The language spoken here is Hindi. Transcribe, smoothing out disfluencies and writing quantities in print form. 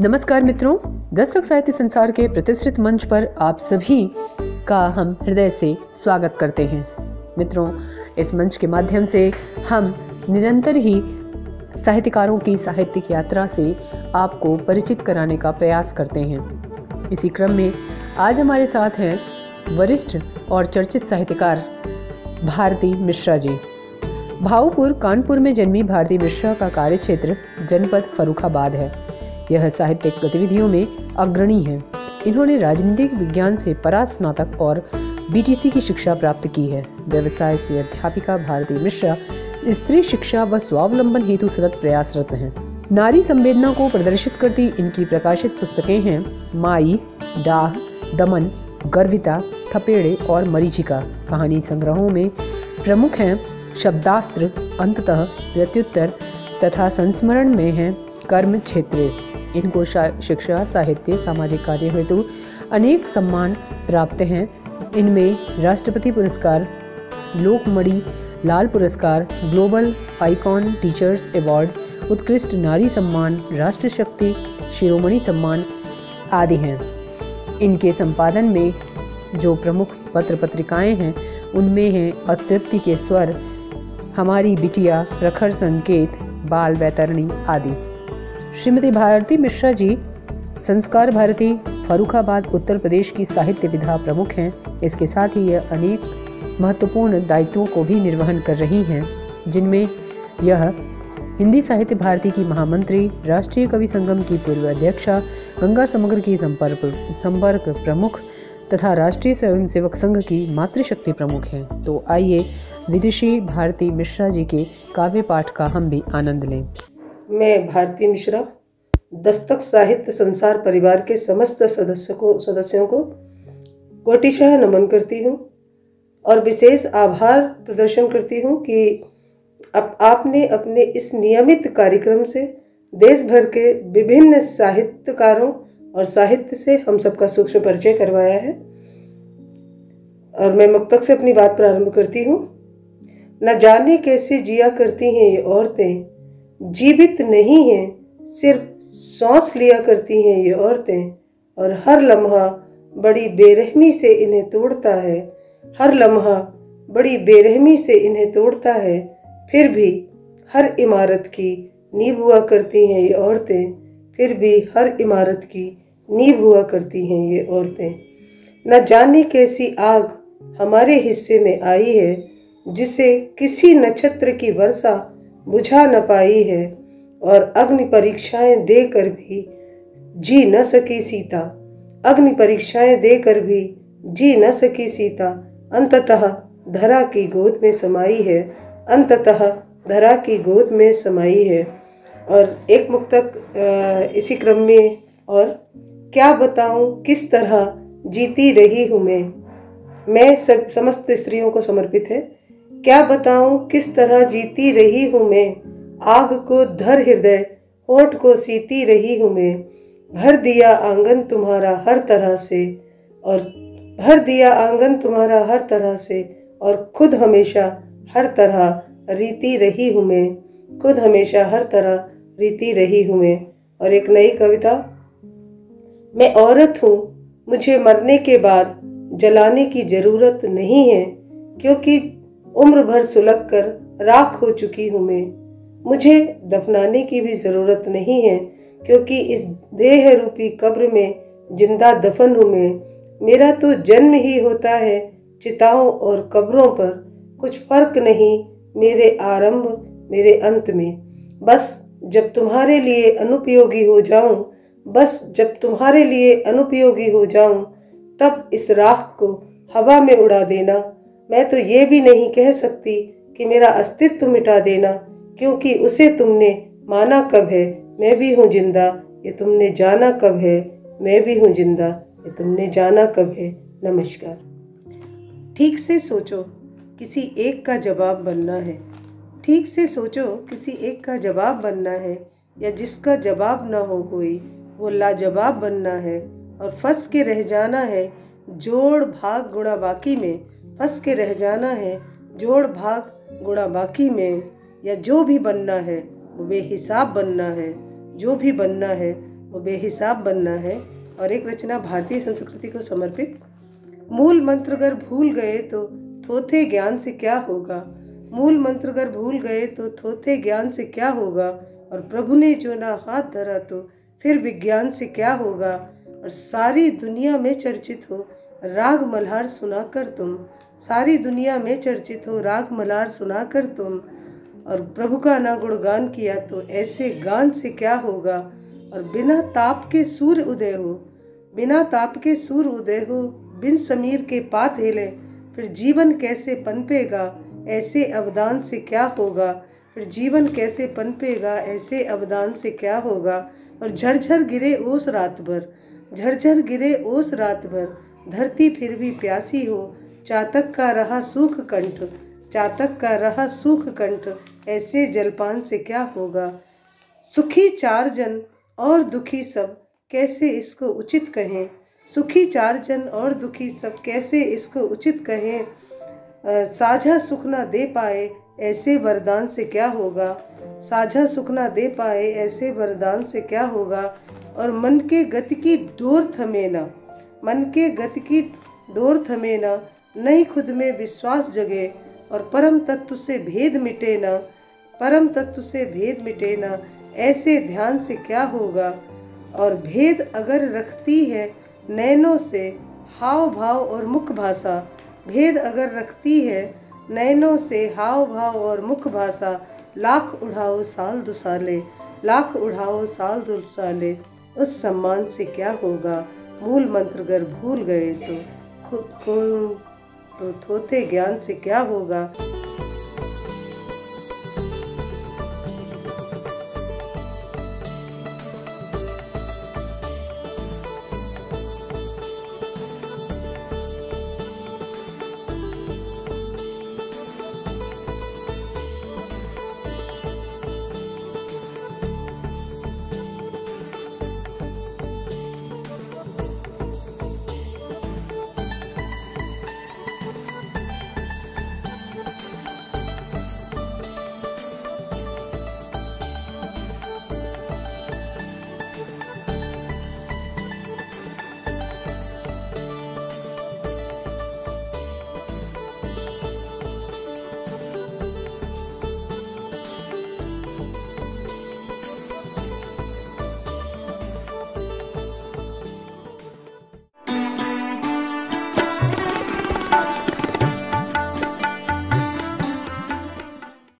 नमस्कार मित्रों, दस्तक साहित्य संसार के प्रतिष्ठित मंच पर आप सभी का हम हृदय से स्वागत करते हैं। मित्रों, इस मंच के माध्यम से हम निरंतर ही साहित्यकारों की साहित्यिक यात्रा से आपको परिचित कराने का प्रयास करते हैं। इसी क्रम में आज हमारे साथ हैं वरिष्ठ और चर्चित साहित्यकार भारती मिश्रा जी। भाऊपुर कानपुर में जन्मी भारती मिश्रा का कार्यक्षेत्र जनपद फर्रुखाबाद है। यह साहित्यिक गतिविधियों में अग्रणी है। इन्होंने राजनीतिक विज्ञान से परास्नातक और बीटीसी की शिक्षा प्राप्त की है। व्यवसाय से अध्यापिका भारती मिश्रा स्त्री शिक्षा व स्वावलंबन हेतु सतत प्रयासरत हैं। नारी संवेदना को प्रदर्शित करती इनकी प्रकाशित पुस्तकें हैं माई, डाह, दमन, गर्विता, थपेड़े और मरीचिका। कहानी संग्रहों में प्रमुख हैं शब्दास्त्र, अंततः, प्रत्युत्तर तथा संस्मरण में हैं कर्म क्षेत्रे। इनको शिक्षा, साहित्य, सामाजिक कार्य हेतु अनेक सम्मान प्राप्त हैं। इनमें राष्ट्रपति पुरस्कार, लोकमणि लाल पुरस्कार, ग्लोबल आइकॉन टीचर्स अवार्ड, उत्कृष्ट नारी सम्मान, राष्ट्र शक्ति शिरोमणि सम्मान आदि हैं। इनके संपादन में जो प्रमुख पत्र पत्रिकाएं हैं उनमें हैं अतृप्ति के स्वर, हमारी बिटिया, प्रखर संकेत, बाल वैतरणी आदि। श्रीमती भारती मिश्रा जी संस्कार भारती फर्रुखाबाद उत्तर प्रदेश की साहित्य विधा प्रमुख हैं। इसके साथ ही यह अनेक महत्वपूर्ण दायित्वों को भी निर्वहन कर रही हैं, जिनमें यह हिंदी साहित्य भारती की महामंत्री, राष्ट्रीय कवि संगम की पूर्व अध्यक्षा, गंगा समग्र की संपर्क प्रमुख तथा राष्ट्रीय स्वयंसेवक संघ की मातृशक्ति प्रमुख हैं। तो आइए विदुषी भारती मिश्रा जी के काव्य पाठ का हम भी आनंद लें। मैं भारती मिश्रा दस्तक साहित्य संसार परिवार के समस्त सदस्यों को कोटिशः नमन करती हूँ और विशेष आभार प्रदर्शन करती हूँ कि अब आपने अपने इस नियमित कार्यक्रम से देश भर के विभिन्न साहित्यकारों और साहित्य से हम सबका सूक्ष्म परिचय करवाया है। और मैं मुक्तक से अपनी बात प्रारंभ करती हूँ। न जाने कैसे जिया करती हैं ये औरतें, जीवित नहीं हैं, सिर्फ सांस लिया करती हैं ये औरतें। और हर लम्हा बड़ी बेरहमी से इन्हें तोड़ता है, हर लम्हा बड़ी बेरहमी से इन्हें तोड़ता है। फिर भी हर इमारत की नींव हुआ करती हैं ये औरतें, फिर भी हर इमारत की नींव हुआ करती हैं ये औरतें। न जाने कैसी आग हमारे हिस्से में आई है, जिसे किसी नक्षत्र की वर्षा बुझा न पाई है। और अग्नि परीक्षाएं देकर भी जी न सकी सीता, अग्नि परीक्षाएं देकर भी जी न सकी सीता। अंततः धरा की गोद में समाई है, अंततः धरा की गोद में समाई है। और एक मुक्तक इसी क्रम में, और क्या बताऊं किस तरह जीती रही हूँ मैं सब समस्त स्त्रियों को समर्पित है। क्या बताऊं किस तरह जीती रही हूँ मैं, आग को धर हृदय होठ को सीती रही हूँ मैं। भर दिया आंगन तुम्हारा हर तरह से, और भर दिया आंगन तुम्हारा हर तरह से, और खुद हमेशा हर तरह रीती रही हूँ मैं, खुद हमेशा हर तरह रीती रही हूँ मैं। और एक नई कविता। मैं औरत हूँ, मुझे मरने के बाद जलाने की जरूरत नहीं है, क्योंकि उम्र भर सुलग कर राख हो चुकी हूँ मैं। मुझे दफनाने की भी ज़रूरत नहीं है, क्योंकि इस देह रूपी कब्र में जिंदा दफन हूँ मैं। मेरा तो जन्म ही होता है चिताओं और कब्रों पर, कुछ फर्क नहीं मेरे आरंभ मेरे अंत में। बस जब तुम्हारे लिए अनुपयोगी हो जाऊं, बस जब तुम्हारे लिए अनुपयोगी हो जाऊं, तब इस राख को हवा में उड़ा देना। मैं तो ये भी नहीं कह सकती कि मेरा अस्तित्व मिटा देना, क्योंकि उसे तुमने माना कब है मैं भी हूँ जिंदा, ये तुमने जाना कब है मैं भी हूँ जिंदा, ये तुमने जाना कब है। नमस्कार। ठीक से सोचो किसी एक का जवाब बनना है, ठीक से सोचो किसी एक का जवाब बनना है, या जिसका जवाब ना हो कोई वो लाजवाब बनना है। और फंस के रह जाना है जोड़ भाग गुणा बाकी में, फंस के रह जाना है जोड़ भाग गुणा बाकी में। या जो भी बनना है वो बेहिसाब बनना है, जो भी बनना है वो बेहिसाब बनना है। और एक रचना भारतीय संस्कृति को समर्पित। मूल मंत्र अगर भूल गए तो थोथे ज्ञान से क्या होगा। मूल मंत्र अगर भूल गए तो थोथे ज्ञान से क्या होगा। और प्रभु ने जो ना हाथ धरा तो फिर विज्ञान से क्या होगा। और सारी दुनिया में चर्चित हो राग मल्हार सुनाकर तुम। सारी दुनिया में चर्चित हो राग मल्हार सुनाकर तुम। और प्रभु का ना गुणगान किया तो ऐसे गान से क्या होगा। और बिना ताप के सूर्य उदय हो, बिना ताप के सूर्य उदय हो, बिन समीर के पात हिले, फिर जीवन कैसे पनपेगा ऐसे अवदान से क्या होगा। फिर जीवन कैसे पनपेगा ऐसे अवदान से क्या होगा। और झरझर गिरे ओस रात भर, झरझर गिरे ओस रात भर, धरती फिर भी प्यासी हो, चातक का रहा सूख कंठ, चातक का रहा सूख कंठ, ऐसे जलपान से क्या होगा। सुखी चार जन और दुखी सब, कैसे इसको उचित कहें। सुखी चार जन और दुखी सब, कैसे इसको उचित कहें। साझा सुख ना दे पाए ऐसे वरदान से क्या होगा। साझा सुख ना दे पाए ऐसे वरदान से क्या होगा। और मन के गति की डोर थमे ना, मन के गति की डोर थमे ना, नहीं खुद में विश्वास जगे। और परम तत्व से भेद मिटे ना, परम तत्व से भेद मिटे ना, ऐसे ध्यान से क्या होगा। और भेद अगर रखती है नैनों से हाव भाव और मुख भाषा, भेद अगर रखती है नैनों से हाव भाव और मुख भाषा, लाख उड़ाओ साल दुसाले, लाख उड़ाओ साल दुसाले, उस सम्मान से क्या होगा। मूल मंत्र अगर भूल गए तो खुद को तो थोथे ज्ञान से क्या होगा।